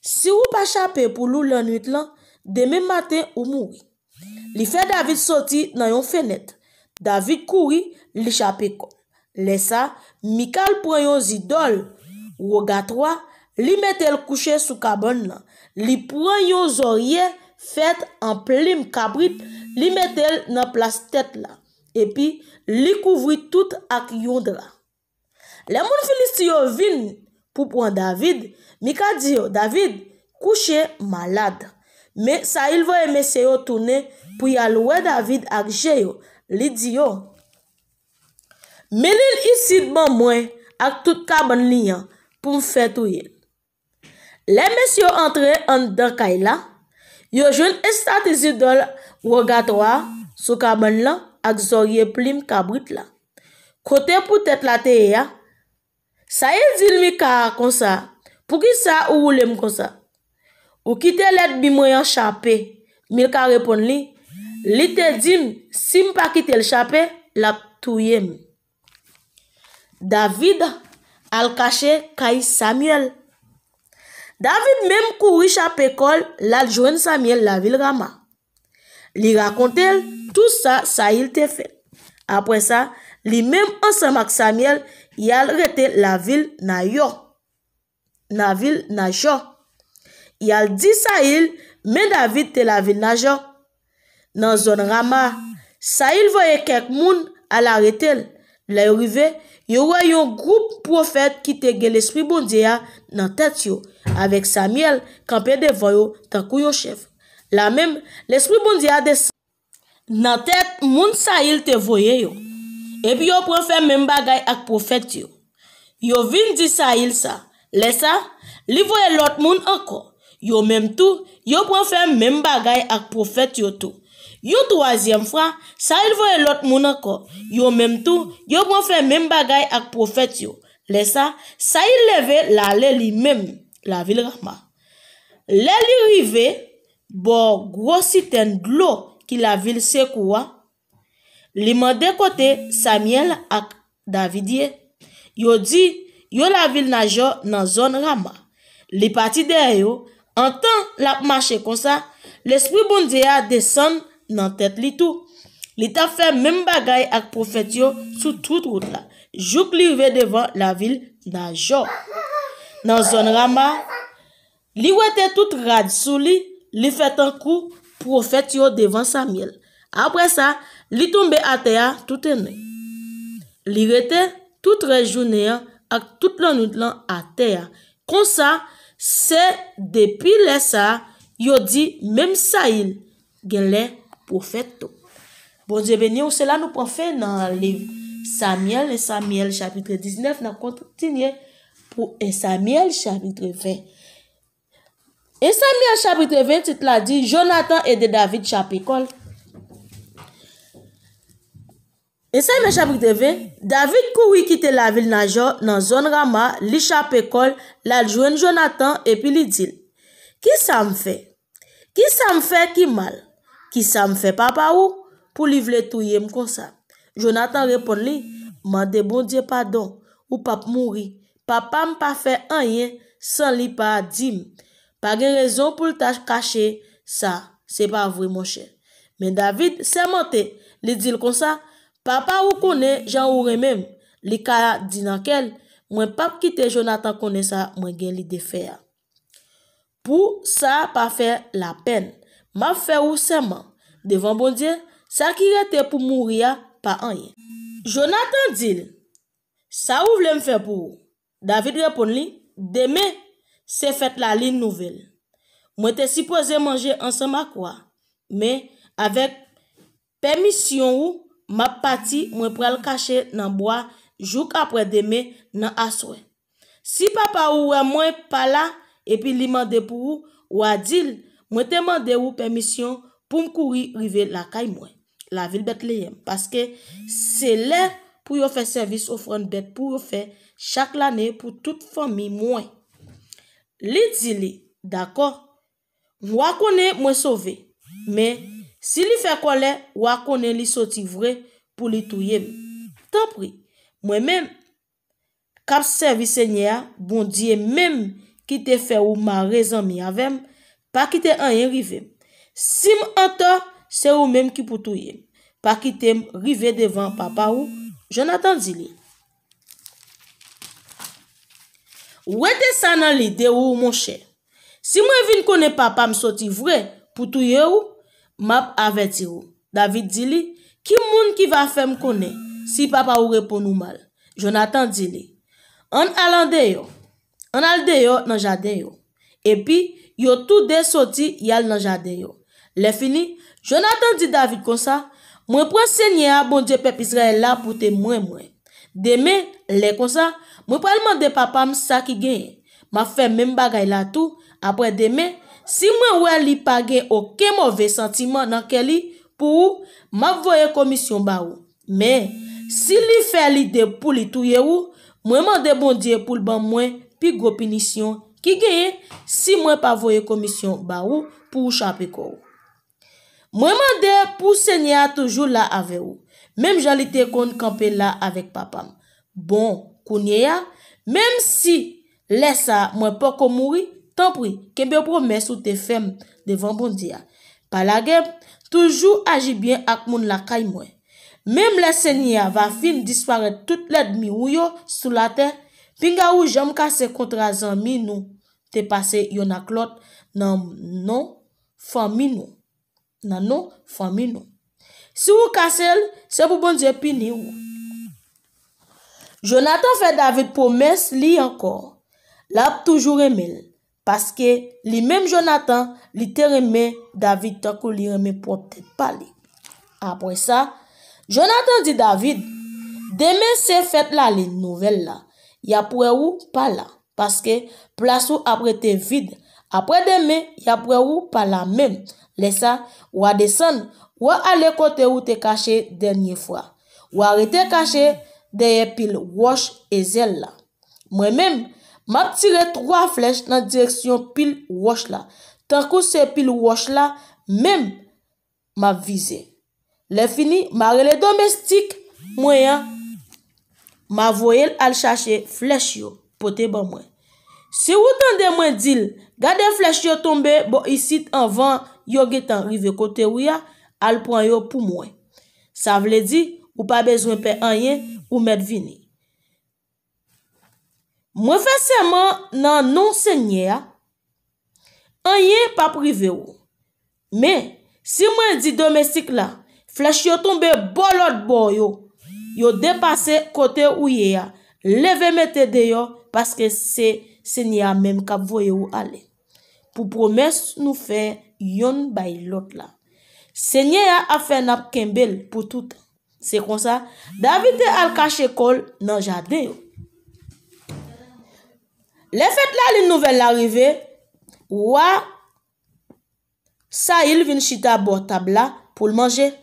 si ou pas chapé pour lou la nuit là, demain matin ou mouri. Li fait David sorti dans yon fenêtre. David couri, li chapé ko. Laissa, Michal prend yon zidol, rogatoire, li mette le coucher sous cabane là. Li prend yon oreiller fait en plume cabrit, li mette dans place tête là. Et puis, li couvrit tout ak yon drap. Les moun Filistio vin pour prendre David, Mika dit David couché malade. Mais Saïl va essayer de tourner pour y aller David ak Jeyo. Li dit yo. Menil ici de moi ak tout cabane lian pour me faire touyer. Les messieurs entré en dedans kaila, yo jeune estatizidol rogatoire sous cabane là ak zorye plim cabrit là. Côté pour tête la teya, Saïl dit Mika comme ça. Pour qui ça ou roule comme ça? Ou quitte l'aide bi moyen chapé. Mika répond li te dit si m'pa quitte le chapé, la touye. David al caché kay Samuel. David même couru chapé kol la joindre Samuel la ville Rama. Li raconte tout ça Saïl te fait. Après ça, li même ensemble avec Samuel, il a arrêté la ville Nayo. La ville Najo. Il a dit Saïl, mais David te la ville Najo. dans zone Rama. Saïl voyait quelques moun à l'arrêter. Là arrivé, yo voyait un groupe prophète qui te gen l'esprit bon Dieu dans tête yo avec Samuel campé devant yo tant yon chef. Là même l'esprit bon Dieu descend dans tête moun Saïl te voyait yo. Et puis yo prend faire même bagay ak prophète yo. Yo vin di Saïl ça. Laisse ça, li voye l'autre moun encore. Yo même tout, yo prend faire même bagay ak prophète yo tout. Yo troisième fois, Saïl voye l'autre moun encore. Yo même tout, yo prend faire même bagay ak prophète yo. Laisse ça, Saïl leve la li même la ville Rama. Le li rive, bo gros citerne d'eau qui la ville sekoua. Li mande côté Samuel ak Davidie. Yo di yo la ville nage dans zone Rama. Li parti derrière yo, en temps la marche comme ça, l'esprit bon Dieu a descend dans tête li tout. Li ta fait même bagay ak prophète yo sur toute route là. Jouk li rive devant la ville nage. Dans zone Rama, li wete tout rad sou li fait un coup prophète yo devant Samuel. Après ça, li tombe à terre tout ene. Li rete toute journée ak toute la nuit à terre. Comme ça, c'est depuis le ça, yo dit même Saïl gen les prophètes. Bon Dieu béni, c'est là nous prenons fait dans le livre Samuel, et Samuel chapitre 19, nous continuons pour Samuel chapitre 20. Et Samuel chapitre 20, il l'a dit, Jonathan et de David chapécole. Et Samuel chapitre 20, David couri quitter la ville Najor dans zone Rama, li chapécole, la joindre Jonathan et puis li dit, qui ça me fait? Qui ça me fait qui mal? Qui ça me fait papa ou? Pour li vle touye comme ça. Jonathan répond li, mande bon Dieu pardon, ou pap mouri. Papa m'pa fait rien sans li pas dim. Pas de raison pour t'a cacher ça, c'est pas vrai mon cher. Mais David s'est monté, li dit comme ça, papa ou connaît Jean ou même, li ka di nan kel, moi pas quitter Jonathan connaît ça, moi gen li de faire. Pour ça pas faire la peine, m'a fait ou serment devant bon Dieu, ça qui était pour mourir pas rien. Jonathan dit, ça ou vle me faire pour? David répond li, demain c'est fait la ligne nouvelle. Moi te supposé manger ensemble à quoi? Mais avec permission ou m'a parti moi pral cacher dans bois jour après demain dans aswe. Si papa ou moi pas là et puis li mande pour ou a dit moi te mande ou permission pour me courir river la caille moi la ville Bethléem parce que c'est là pour yo faire service offrande bête pour yo faire chaque année pour toute famille moi. Li dit li d'accord moi connais moi sauvé mais si li fait colère moi connais li sorti vrai pour li touyer tant pis moi même cap service Seigneur bon Dieu même qui te fait ou ma raison mi avec pas quitter rien rive si m'entend c'est ou même qui pour touyer pas quitter rive devant papa ou Jonathan dit li ou était ça dans l'idée ou mon cher si moi vinn connaît papa me sorti vrai pour touyer ou m'a averti ou David dit li qui moun qui va faire me connaître si papa ou répond nous mal Jonathan dit li on alande yo on alde yo dans jardin yo et puis yo tout de sorti yal dans jardin yo le fini Jonathan dit David comme ça moi prend Seigneur bon Dieu peuple Israël là pour témoin moi demain les comme ça moi pral demander papa m ça qui gagne m'a fait même bagay là tout après demain si moi ouais li pa gen aucun mauvais sentiment dans kelli pour m'a voyer commission ba ou mais si li fait l'idée pour li touyer ou moi mande bon Dieu pour le ban moi puis go punition qui gagne si moi pas voyer commission ba ou pour chaper ko moi mande pour Seigneur toujours là avec ou même j'en était kon camper là avec papa bon kounya même si laisse ça moi pas ko mourir tant pis kembe promesse ou te femme devant bon Dieu par la guerre toujours agir bien ak moun la kay moi même le Seigneur va fin disparaître toute l'ennemi ou yo sous la terre pinga ou jam casse contre zanmi nous te passé yon ak l'autre non famille nous nan non famille nous. Si vous cassez, c'est pour bon Dieu punir ou. Jonathan fait David promesse li encore. L'a toujours aimé parce que li même Jonathan li te aimé David tant que li aimé propre tête parler. Après ça, Jonathan dit David, demain c'est fête la nouvelle là. Y a pour ou pas là parce que place ou après te vide. Après demain, y a pour ou pas la même. Laisse ça ou à descendre ou à aller côté où te caché dernière fois. Ou arrêter caché derrière pile wash et zèle là. Moi-même, m'a tiré 3 flèches dans direction pile wash là. Tant que c'est pile wash là, même m'a visé. Le fini, m'a relé domestique moyen m'a voyé al chercher flèche yo pote ban moi. Si vous tendez moi dire, gardez flèche yo tombe bon ici avant yo getan rive côté ou ya, al prend yo pour moi. Ça veut dire ou pas besoin de faire rien ou mettre vini. Moi fais seulement nan non seigneur, rien pas privé ou. Mais si moi dit domestique là, flèche yo tombe bon l'autre bord yo dépassé côté ou ya, leve mette dehors parce que c'est seigneur même qui voye ou aller. Pour promesse nous faire yon bay l'autre là. Seigneur a fait nap kembel pour tout. C'est comme ça, David al caché col dans jardin. Les fêtes là, les nouvelles arrivées, ouah, ça il vient chita bo tabla pour le manger.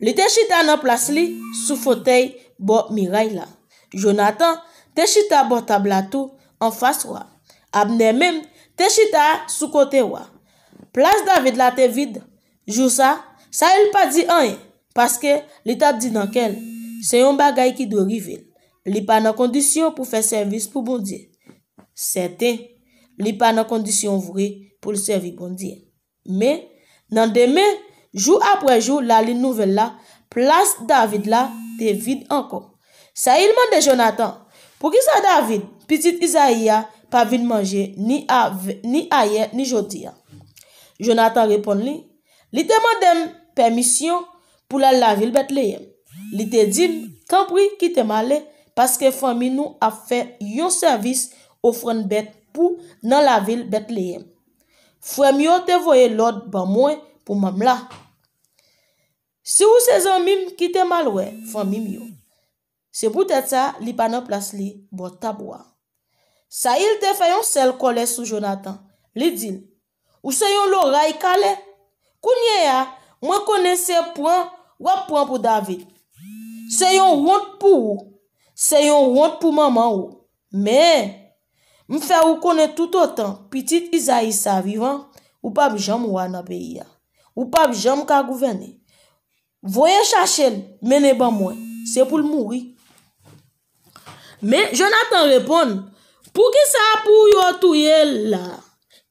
Il te chita dans place li sous fauteuil bo miraille là. Jonathan te chita bo tabla tout en face wa. Abner même te chita sous côté wa. Place David là te vide. Jou ça il pas dit rien parce que l'état dit dans quel c'est un bagay qui doit arriver. Li pas dans condition pour faire service pour bon Dieu. Certain, li pas dans condition vraie pour le servir bon Dieu. Mais dans demain, jour après jour, la ligne nouvelle là, place David là, te vide encore. Ça il demande Jonathan, pour qui ça David, petit Isaïa, pas vide manger ni hier ni jodi. Jonathan répond li demande permission pour la ville Bethléem. Li te dit quand prie qui te malé parce que famille nous a fait un service offrande bête pour dans la ville Bethléem. Frère yo te voye l'ordre ban moi pour mam la. Si ou ses amis qui te mal ouais, famille yo. C'est peut-être ça li pa nan place li bon tabwa. Ça il te fait un seul colère sous Jonathan. Li dit ou se yon l'oreille calé. Kounye ya, moi connaissais point ou point pour David. C'est yon honte pour c'est yon honte pour maman ou. Mais m'fait ou connaît tout autant petit Isaïe sa vivant ou pas jam ou nan pays ya. Ou pas jam ka gouverner. Voyez chercher mener ban moi, c'est pour le mourir. Mais Jonathan répond, pour qui ça pour yo touye là?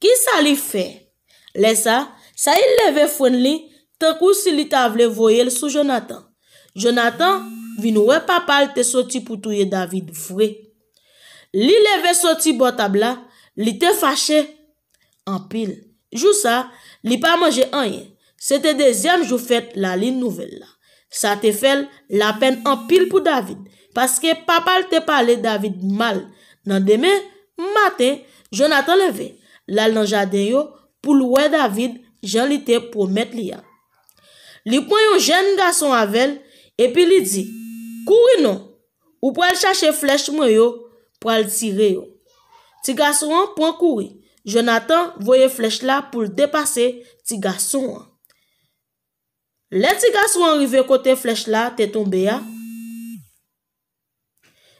Qui ça li fait? Laisse ça il leve fwen li, tant kou si li ta vle voyel sous Jonathan. Jonathan vin wè papa te sorti pour touye David vrai. Li leve sorti botabla, li te fâché en pile. Jou ça, li pas manger rien. C'était deuxième jour fête la ligne nouvelle là. Ça te fait la peine en pile pour David. Parce que papa te parlé David mal. Dans demain matin, Jonathan levé. La dans jardin yo pour louer David, Jean li te promettre li. Li prend un jeune garçon avec et puis li dit, "Couri non, ou pour aller chercher flèche moi yo pour aller tirer yo." Ti garçon prend courir. Jonathan voye flèche là pour dépasser ti garçon. Le ti garçon arrivé côté flèche là, te tombé ya.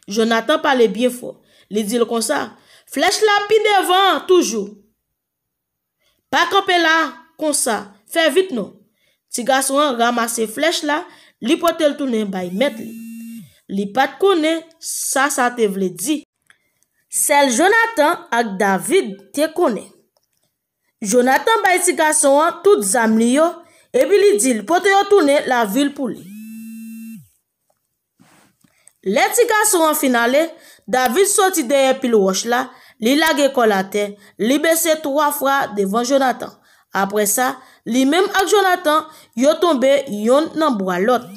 Jonathan parlait bien fort. Il dit comme ça, flèche là pi devant toujours. Pas camper là comme ça. Fais vite non. Ti garçon ramasse flèche là, li pote le tourner bay met li. Li pas connaît ça te vle di. C'est Jonathan ak David te connaît. Jonathan bay ti garçon tout zam li yo et puis li dit pote yo tourner la ville pour li. Les ti garçon en finale, David sorti derrière pile roche là, li lage kolate, li baissé 3 fois devant Jonathan. Après ça, li même ak Jonathan, yo tombe yon nan bois l'autre.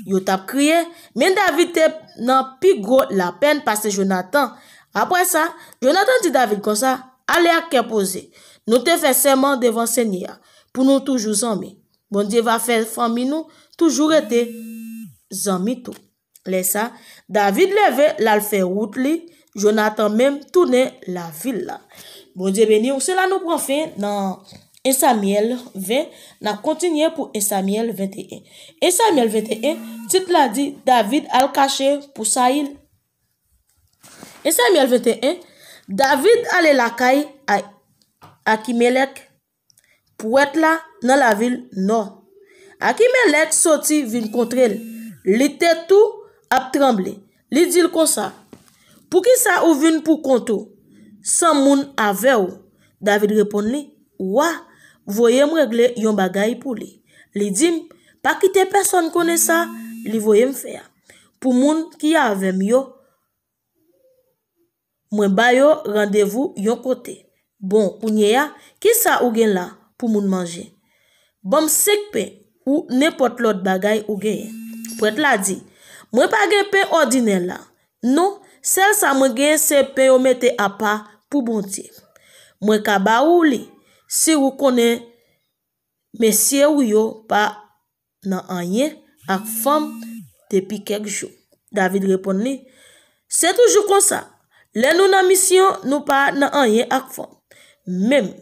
Yo tap crié, mais David te nan pi gros la peine parce que Jonathan. Après ça, Jonathan dit David comme ça, allez à cœur posé. Nous te fait serment devant Seigneur pour nous toujours amis. Bon Dieu va faire famille nous toujours été amis tout. Laisse ça, David levé la fait route li, Jonathan même tourné la ville là. Bon Dieu béni, cela nous prend fin dans 1 Samuel 20, n'a continué pour 1 Samuel 21. 1 Samuel 21, titre là dit David al caché pour Saïl. 1 Samuel 21, David allait la caille à Akimelech pour être là dans la ville nord. Akimelech sorti vin contre elle. Li était tout a tremblé. Li dit comme ça. Pour qui ça ou vin pour konto? Sans moun avec ou. David répond li, "Wa, voyez me régler yon bagay pour li." Li dit, "Pas quitter personne connaît ça, li voyez me faire. Pour moun qui avec yo, moi ba yo rendez-vous yon côté. Bon, kounya, qui ça ou gen là pour moun manger? Bon sek pain ou n'importe l'autre bagay ou gen." Prêtre la dit, "Moi pas gen pain ordinaire là. Non, celle ça moi gen c'est pain ou mette à part pour bon Dieu. Moi ka ba ou li, si ou connaît monsieur ou yo pas nan rien ak femme depuis quelques jours." David répond li, "C'est toujours comme ça. Les nous nan mission nous pas nan rien ak femme. Même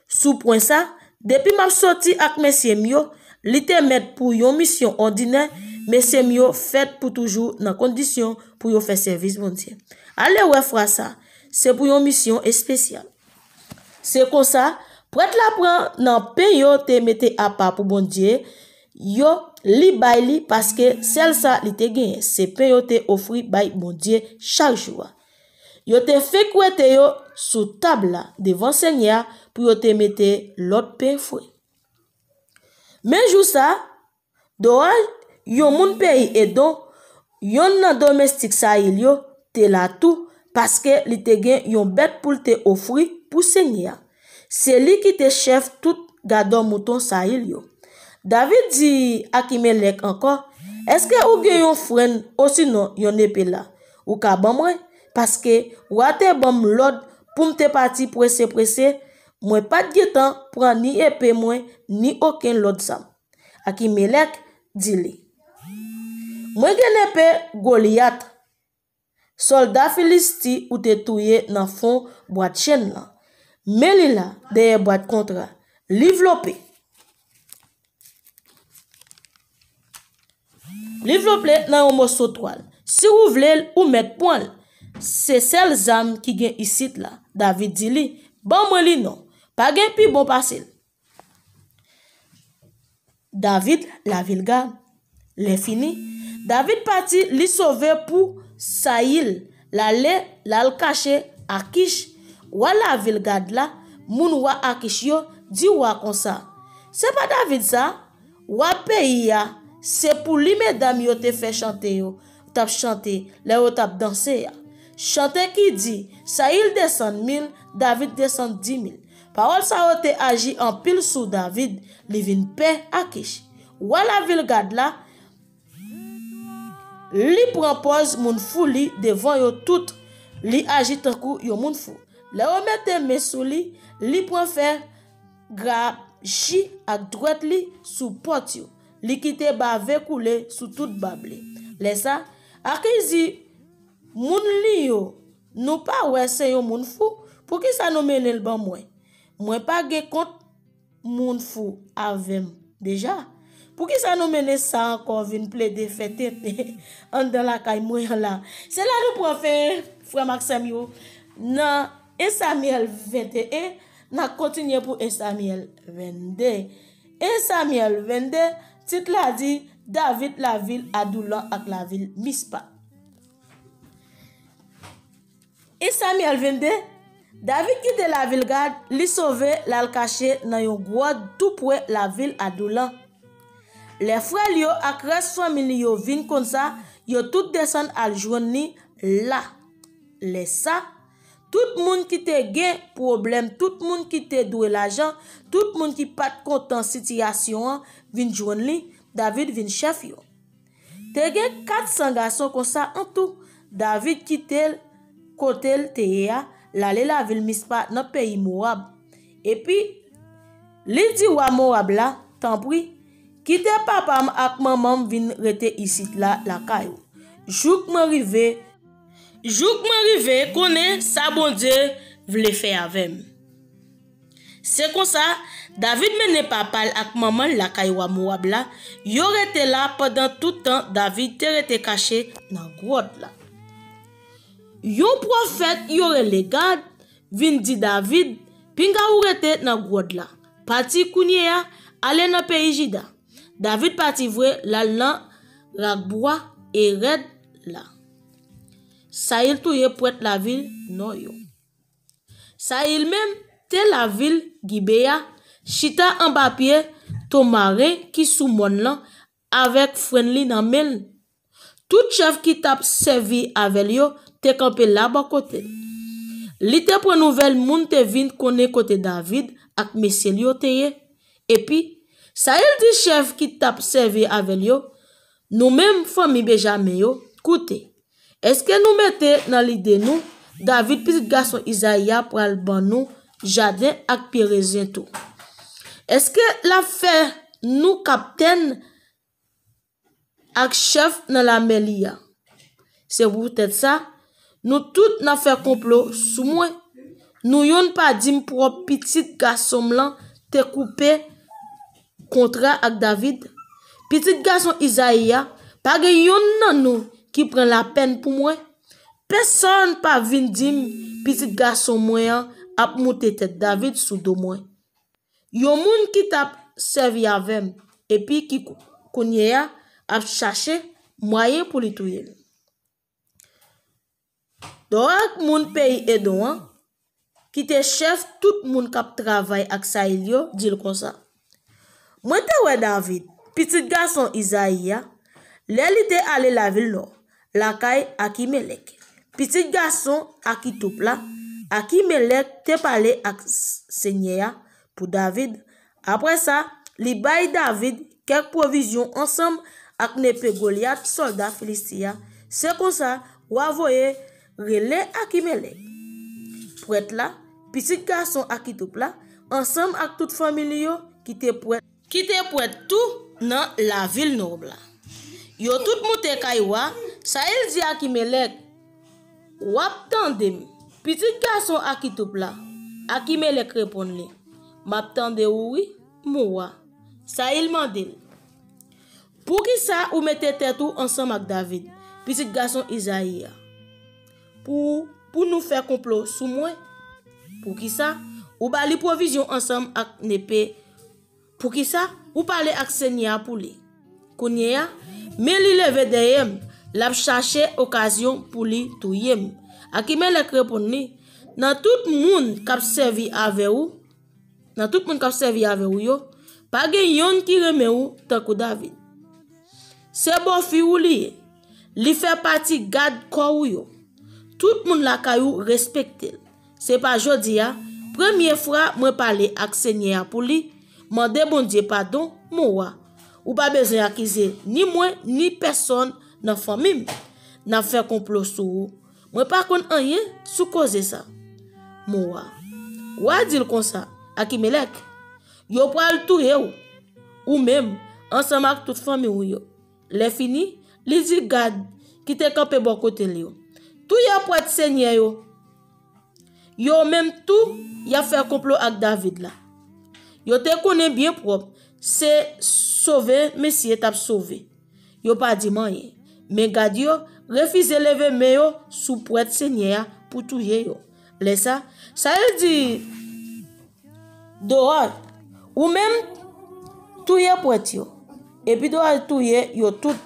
sous point ça, depuis m'a sorti ak monsieur mio, li te mettre pour yon mission ordinaire, monsieur mio fait pour toujours dans condition pour yo faire service bon Dieu. Allez ouais frère ça, c'est pour yon mission spéciale. C'est comme ça, prêtre la prend nan pain yo te mette à part pour bon Dieu, yo li bay li parce que celle ça li te gagné, c'est pain yo te offri bay bon Dieu chaque jour. Yo te fait kouete yo sous table là devant Seigneur pour yo te mette l'autre pain fouet. Mais jou ça, doaj yon moun pays et donc yon nan domestique ça il yo te la tout parce que li te gen yon bête pour te offrir pour Seigneur. C'est lui qui te chef tout gardon mouton ça il yo. David dit à Akimelech encore, "Est-ce que ou gen yon frère ou sinon yon épée là ou ka ban moi parce que ou a te bon l'ordre pour me te parti pressé, moi pas de temps prend ni épée moi ni aucun l'autre ça." Akimelech dit li, "Moi gen épée Goliath, soldat Philisti ou te touye dans fond boîte chaîne là. Mais li là derrière boîte contrat, livlopé. Livlopé dans un morceau toile. Si vous voulez ou mettre point, c'est celle âme qui gen ici là." David dit li, "Bon moi li non, pas gen pi bon passel." David la ville garde. Les fini. David parti li sauver pour Saïl, la caché à Kish. Ou la ville garde là, moun wa Akish yo di wa comme ça. C'est pas David ça, wa pays ya, c'est pour li mesdames yo te fait chanter yo, tap chanter, les yo tap danser ya. Chanter qui dit, Saïl descend 1000, David descend 10 000. Parole ça a été agi en pile sous David, li vin paix à Kish. Ou la ville garde là, li prend pause moun fou li devant yo tout, li agi tan kou yo moun fou. Le ou mette mes sou li prend faire grab chi ak droite li sous porte yo. Li kite bave koule sous tout babli. Le ça, akizi moun li yo, nou pa wè se yo moun fou, pour qui ça nou mene l ban mwen? Mwen pa ge kont moun fou avem déjà. Pour qui ça nous mène ça encore vin plaider fête en dans la caille moi là. C'est là nous pour faire frère Maxime yo dans 1 Samuel 21, n'a continuer pour 1 Samuel 22. 1 Samuel 22, titre là dit David la ville Adoulam ak la ville Mispa. 1 Samuel 22, David quitte la ville Gad, li sauve l'al caché dans yon grotte tout près la ville Adoulam. Les frères yo ak res famille yo vin comme ça, yo tout descend al joindre là. Les ça, Tout moun qui te gen problème, tout moun qui te doué l'argent, tout moun qui pas content situation vin joindre li, David vin chef yo. Te gen 400 garçons comme ça en tout. David quitte côté te ya, l'aller la ville Mispa dans pays Moab. Et puis li di wa Moab là, tant pis, quitte papa ak maman vin rete ici là la caillou. Jouk m'arrive connaît ça bon Dieu vle faire avec. C'est comme ça David mène papa ak maman la caillou Moab là, yo rete là pendant tout temps David te rete caché dans grotte là. Yon prophète yore le gad vin di David pinga ou rete dans grotte là. Parti kounye ya ale dans pays Juda. David parti vwe la lan rakbois et red là. Saïl touye prête la ville non yo. Saïl même te la ville Gibea chita en papier ton marin qui sous mon lan avec friendly nan men. Tout chef qui tap servi avec yo te campé là bas côté. Li te prend nouvelle moun te vin connaît côté David ak monsieur yo teye. Et puis Saïl dit chef qui tap servi avec yo, nous même famille Benjamin yo, écoutez. Est-ce que nous mettez dans l'idée nous David petit garçon Isaïa pour al ban nous jardin ak pierre tout. Est-ce que la fait nous capitaine ak chef dans la melia? C'est peut-être ça. Nous toutes n'a fait complot sous moi. Nous yon pas dit pour petit garçon blanc te coupé contrat avec David. Petit garçon Isaïa, pas gen yon nan nous qui prend la peine pour moi. Personne pas vin dim petit garçon moyen a monter tête David sous dos moi. Yon moun qui t'a servi avec et puis qui konye a cherché moyen pour li touyer. Donc moun pays Edouan qui te chef tout moun kap travail ak Saïl yo dit comme ça. Moi te wè David, petit garçon Isaïa, li te allé la ville nord, la kay Akimelek. Petit garçon Akitopla, Akimelek te parlé ak Seigneur pour David. Après ça, li bay David quelques provisions ensemble ak nepe Goliath, soldat philistia. C'est comme ça, ou avoye relé Akimelek. Pour être là, petit garçon Akitopla, ensemble ak toute famille yo qui te prête tout dans la ville noble. Yo tout monte kaywa, Saïl di Akimelek, wap tandem, petit garçon Akitopla. Akimelek répond li, m'ap tande oui, moua. Saïl mandel. Pour qui ça ou mette tête tout ensemble avec David, petit garçon Isaïa? Pour nous faire complot sous moi. Pour qui ça? Ou bali provision ensemble avec nepe. Pour qui ça? Ou parler avec Seigneur pour lui. Kounye ya, mais li leve deyem, l'a chercher occasion pour lui touyem. Akimelek répond ni, dans tout monde k'ap servi avec ou, yo, pas gen yon qui reme ou tant que David. C'est bon fi ou li fait partie garde corps yo. Tout moun la kayou respecte. C'est pas jodi ya, première fois moi parler ak Seigneur pour lui, mande bon Dieu pardon, moi. Ou pas besoin accuser ni moi ni personne dans famille. N'a fait complot sou. Moi pas kon rien sous cause ça. Moi. Ou dire comme ça, Akimelek. Yo pral touye ou même ensemble avec toute famille ou yo. Les fini, li di gad qui te campé bon côté li yo. Tout y a pour être Seigneur yo. Yo même tout y a fait complot avec David là. Yo te connaît bien propre. C'est sauver, monsieur t'a sauvé. Yo pas dit rien. Mais gad yo refuse lever mais yo sous pour être Seigneur pour tout yo. Laisse ça. Ça veut dire dehors ou même tout y a pour être yo. Et puis dehors tout yo tout.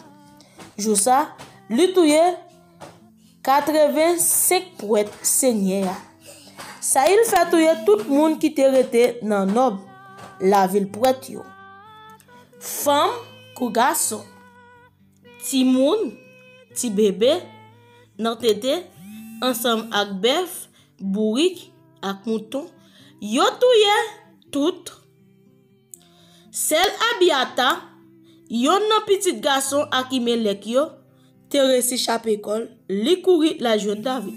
Jou ça, lui tout 85 pour être Seigneur. Ça il fait tout le monde qui te rete dans nob la ville prête yo. Femme ou garçon, ti moun, ti bébé, nan tete ensemble ak bœuf, bourrique ak mouton, yo touye tout. Sel Abiata, yon nan petit garçon ak Imelek yo, te resi chap école, li kouri la joie David.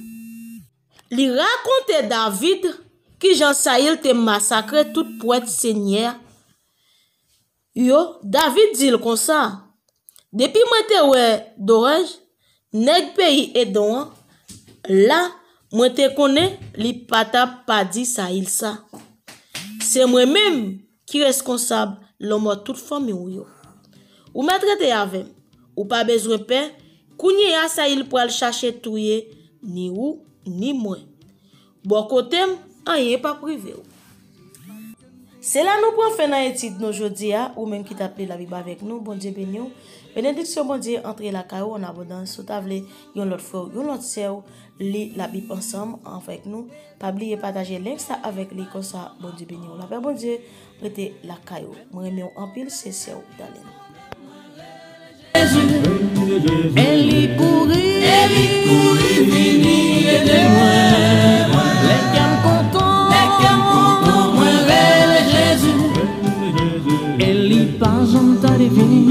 Li raconte David qui Jean Saïl te massacré toute poète seigneur. Yo, David dit comme ça. Depuis moi te ouais d'orange, nèg pays et don, là, moi te connais, li pata pas dit Saïl ça. C'est moi-même qui responsable l'homme toute famille ou yo. Ou m'a traité avec, ou pas besoin paix, kounye a Saïl pour aller chercher touye, ni ou, ni moi. Bon côté, rien pas privé. C'est là nous prenons fin dans étude nous aujourd'hui ou même qui t'appelle la Bible avec nous. Bon Dieu béni. Bénédiction bon Dieu entre la caillou en abondance. Sous table yon l'autre frère, yon l'autre sœur lit la Bible ensemble avec nous. Pas oublier partager link ça avec les comme ça bon Dieu béni. La paix bon Dieu prêter la caillou. Moi remercie en pile c'est sœur Dalene. Elle y courit vini de moi. Les cœurs contents, moi Jésus. Elle y pas j'en t'arrive.